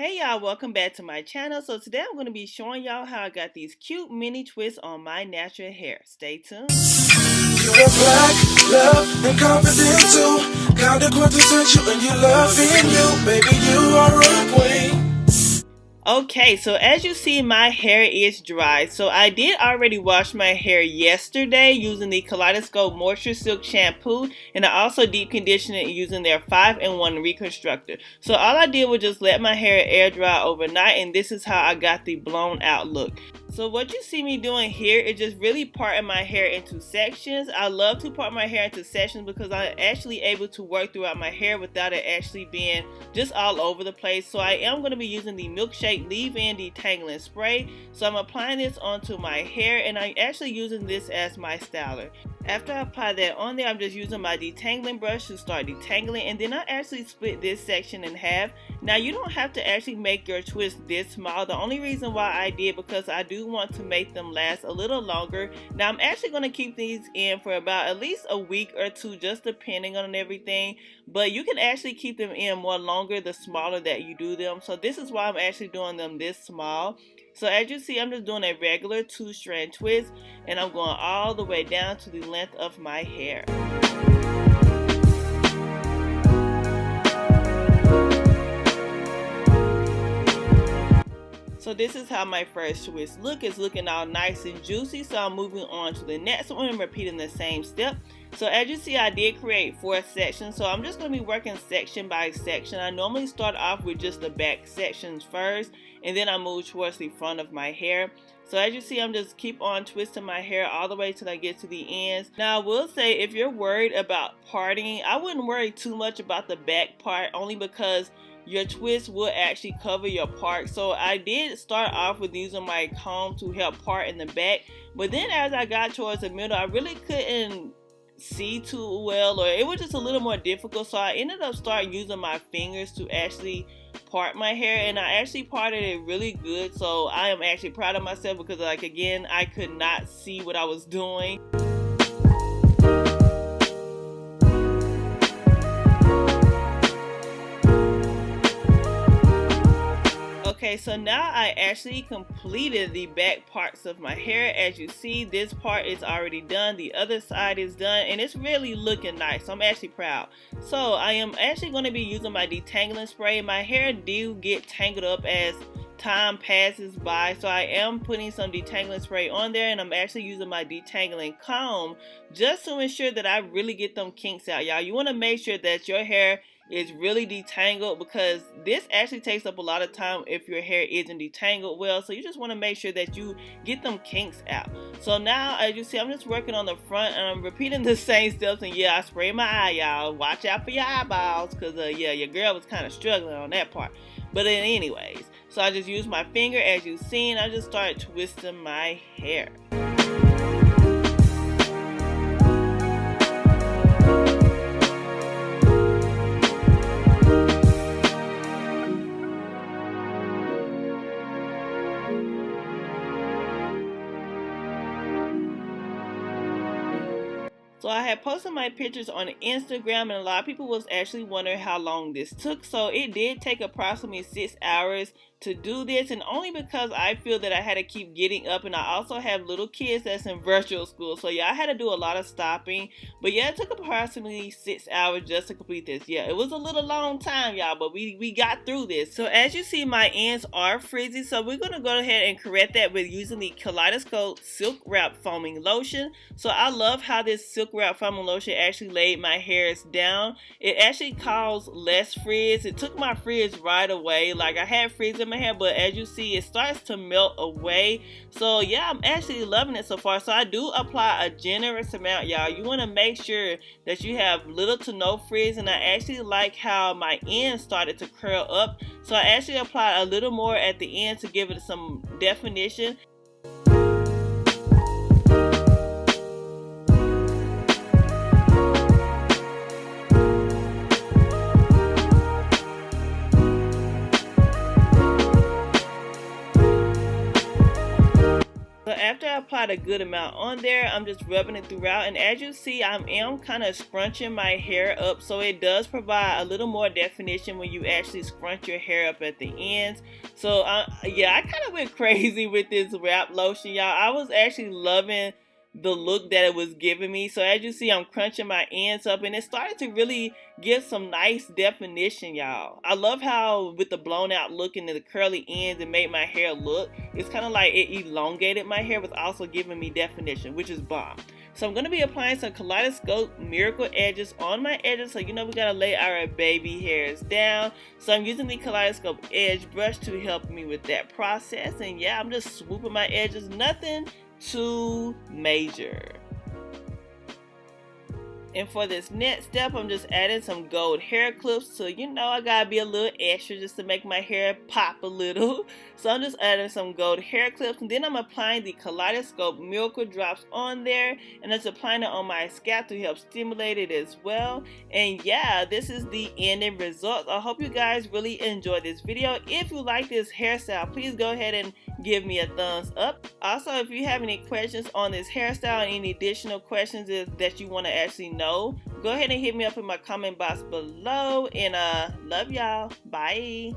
Hey y'all, welcome back to my channel. So today I'm going to be showing y'all how I got these cute mini twists on my natural hair. Stay tuned. You are black, love, and confident too. Kind of quintessential and you loving you. Baby, you are a queen. Okay, so as you see, my hair is dry. So I did already wash my hair yesterday using the Kaleidoscope Moisture Silk Shampoo, and I also deep conditioned it using their 5-in-1 Reconstructor. So all I did was just let my hair air dry overnight, and this is how I got the blown out look. So what you see me doing here is just really parting my hair into sections. I love to part my hair into sections because I'm actually able to work throughout my hair without it actually being just all over the place. So I am going to be using the Milkshake leave-in detangling spray. So I'm applying this onto my hair, and I'm actually using this as my styler. After I apply that on there, I'm just using my detangling brush to start detangling, and then I actually split this section in half. Now you don't have to actually make your twist this small. The only reason why I did because I do want to make them last a little longer. Now I'm actually going to keep these in for about at least a week or two, just depending on everything. But you can actually keep them in more longer the smaller that you do them. So this is why I'm actually doing them this small. So as you see, I'm just doing a regular 2-strand twist, and I'm going all the way down to the length of my hair. So this is how my first twist look. It's looking all nice and juicy. So I'm moving on to the next one and repeating the same step. So as you see, I did create 4 sections. So I'm just going to be working section by section. I normally start off with just the back sections first, and then I move towards the front of my hair. So as you see, I'm just keep on twisting my hair all the way till I get to the ends. Now I will say, if you're worried about parting, I wouldn't worry too much about the back part, only because your twist will actually cover your part. So I did start off with using my comb to help part in the back, but then as I got towards the middle, I really couldn't see too well, or it was just a little more difficult. So I ended up starting using my fingers to actually part my hair, and I actually parted it really good. So I am actually proud of myself because, like, again, I could not see what I was doing. Okay, so now I actually completed the back parts of my hair. As you see, this part is already done, the other side is done, and it's really looking nice. So I'm actually proud. So I am actually going to be using my detangling spray. My hair do get tangled up as time passes by, so I am putting some detangling spray on there, and I'm actually using my detangling comb just to ensure that I really get them kinks out, y'all. You want to make sure that your hair is really detangled, because this actually takes up a lot of time if your hair isn't detangled well. So you just want to make sure that you get them kinks out. So now, as you see, I'm just working on the front, and I'm repeating the same steps. And yeah, I sprayed my eye, y'all. Watch out for your eyeballs, because yeah, your girl was kind of struggling on that part. But then anyways, so I just used my finger, as you've seen. I just started twisting my hair. So I had posted my pictures on Instagram, and a lot of people was actually wondering how long this took. So it did take approximately 6 hours to do this, and only because I feel that I had to keep getting up, and I also have little kids that's in virtual school. So yeah, I had to do a lot of stopping. But yeah, it took approximately 6 hours just to complete this. Yeah, it was a little long time, y'all, but we got through this. So as you see, my ends are frizzy, so we're going to go ahead and correct that with using the Kaleidoscope Silk Wrap Foaming Lotion. So I love how this Silk Wrap Foaming Lotion actually laid my hairs down. It actually caused less frizz. It took my frizz right away. Like, I had frizz in my hair, but as you see, it starts to melt away. So yeah, I'm actually loving it so far. So I do apply a generous amount, y'all. You want to make sure that you have little to no frizz, and I actually like how my ends started to curl up. So I actually applied a little more at the end to give it some definition. So after I applied a good amount on there, I'm just rubbing it throughout, and as you see, I am kind of scrunching my hair up, so it does provide a little more definition when you actually scrunch your hair up at the ends. So yeah, I kind of went crazy with this wrap lotion, y'all. I was actually loving the look that it was giving me. So as you see, I'm crunching my ends up, and it started to really give some nice definition, y'all. I love how with the blown out look and the curly ends, it made my hair look. It's kind of like it elongated my hair with also giving me definition, which is bomb. So I'm going to be applying some Kaleidoscope Miracle Edges on my edges. So you know we got to lay our baby hairs down. So I'm using the Kaleidoscope Edge brush to help me with that process. And yeah, I'm just swooping my edges. Nothing too major. And for this next step, I'm just adding some gold hair clips. So you know I gotta be a little extra just to make my hair pop a little. So I'm just adding some gold hair clips, and then I'm applying the Kaleidoscope Miracle Drops on there, and just applying it on my scalp to help stimulate it as well. And yeah, this is the ending result. I hope you guys really enjoyed this video. If you like this hairstyle, please go ahead and give me a thumbs up. Also, if you have any questions on this hairstyle and any additional questions that you want to actually know, go ahead and hit me up in my comment box below. And love y'all. Bye.